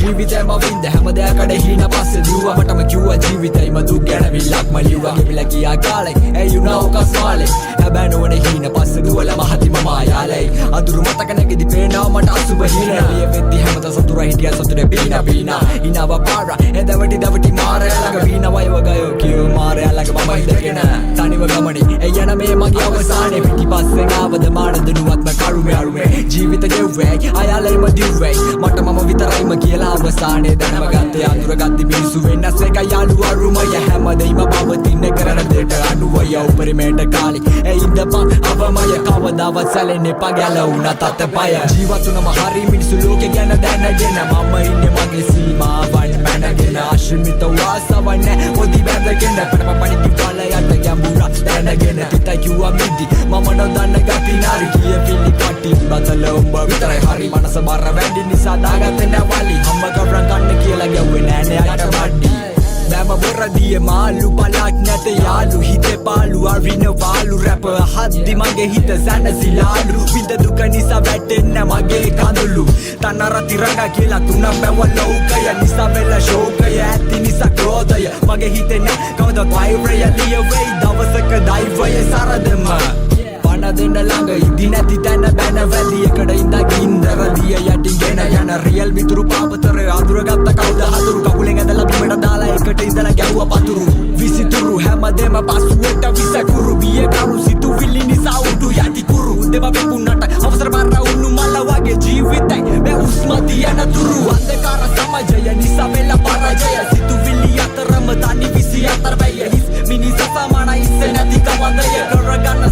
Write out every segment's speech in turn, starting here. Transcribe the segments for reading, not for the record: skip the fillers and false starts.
ජීවිතයම වින්ද හැම දෙයකට හීන පස්සේ දිව්වා මටම කිව්වා ජීවිතයම දුක් ගැනවිල්ලක්ම ලිව්වා ගෙවිලා ගියා කාලේ ඒ යුනා උකස් මාලේ හැබැයි නොවනේ හීන පස්සේ දුවලා මහතිම මායාලේ අඳුරු මතක නැගිදි පේනවා මට අසුබ හීන එළිය වෙද්දි හැමත සතුරා හිටියා සතුරේ බීනා බීනා ඉනව පාර එදවටි දවටි මාරයා ළඟ වීන වයව ගයෝ කියෝ මාරයා ළඟ මම ඉඳගෙන තනිව ගමනේ ඒ යන මේ මගේ අවසානේ පිටිපස්සෙන් ආවද මාන දුනුවත්ම කරුමේ අරුමේ ජීවිත ගෙව්වේ අයාලේම දිව්වේ මට මම විතරයිම කියලා අවසානේ දැනම ගත්තේ අඳුරගත්ති මිනිස්සු වෙනස් එක යාළු අරුමය හැමදේම පවතින කරන දෙට අඩුවය උපරිමයට කාලි ඒ ඉඳපන් අවමය කවදාවත් සැලෙන්නේ පගැලුණා තතපය ජීවතුනම හරි මිනිස්සු ලෝකේ ගැන දැනගෙන මම ඉන්නේ මගේ සීමාවන් මැනගෙන ආශ්‍රිත වාසවන්න පොඩි බැඳගෙන පඩපඩි කාලයට ගැඹුරක් දැනගෙන පිටයි කිව්වා මිදි මම නොදන්න ගැටිනාරි කිය පිළි පටි බතල උඹ විතරයි හරි මනස බර වැඩි නිසා දාගත්තේ නැවලි අම්ම ගවරන් ගන්න කියලා ගැව්වේ නෑනේ අයට බඩි බෑම බොරදිය මාළු පලක් නැත යාළු හිතේ පාළු අරින වාළු රැප හද්දි මගේ හිත සැනසිලාලු විඳ දුක නිසා වැටෙන්න මගේ කඳුළු තනර තිරඟ කියලා තුනක් බැව ලෝකය නිසා වෙල ශෝකය ඇති නිසා ක්‍රෝධය මගේ හිතේ නෑ කවදා වෛරය ලිය වෙයි දවසක දෛවය සරදම පණ දෙන්න ළඟ ඉදි නැති තැන බැන වැලියකට ඉඳා ගින්දර දිය යටිගෙන යන රියල් විතුරු පාපතර අඳුරගත්ත කවුද හතුරු කකුලෙන් ඇදලා බිමට දාලා එකට ඉඳලා ගැව්වා පතුරු විසිතුරු හැමදේම පසුවට විසකුරු බිය කරු සිතුවිලි නිසා උඩු යටි කුරු දෙව වෙපුන්නට අවසර බර උණු මල වගේ ජීවිතයි මේ උස්ම තියන තුරු අන්ධකාර සමාජය නිසා වෙලා පරාජය සිතුවිලි අතරම තනි විසි අතර වෙය හිස් මිනිසා සමාන ඉස්ස නැති කවන්දය කරගන්න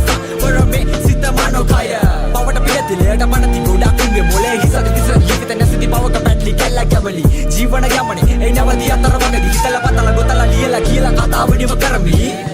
වරමේ සිත මනෝකය පවට පිළිතිලයට පනති ගොඩක් උන්ගේ මොලේ හිසට තිසර ජීවිත නැසිති පවක පැටලි කැල්ල කැවලි ජීවන යමනේ ඒ නවදී අතර වගදී හිතලා පතලා ගොතලා ලියලා කියලා කතාවනිව කරමි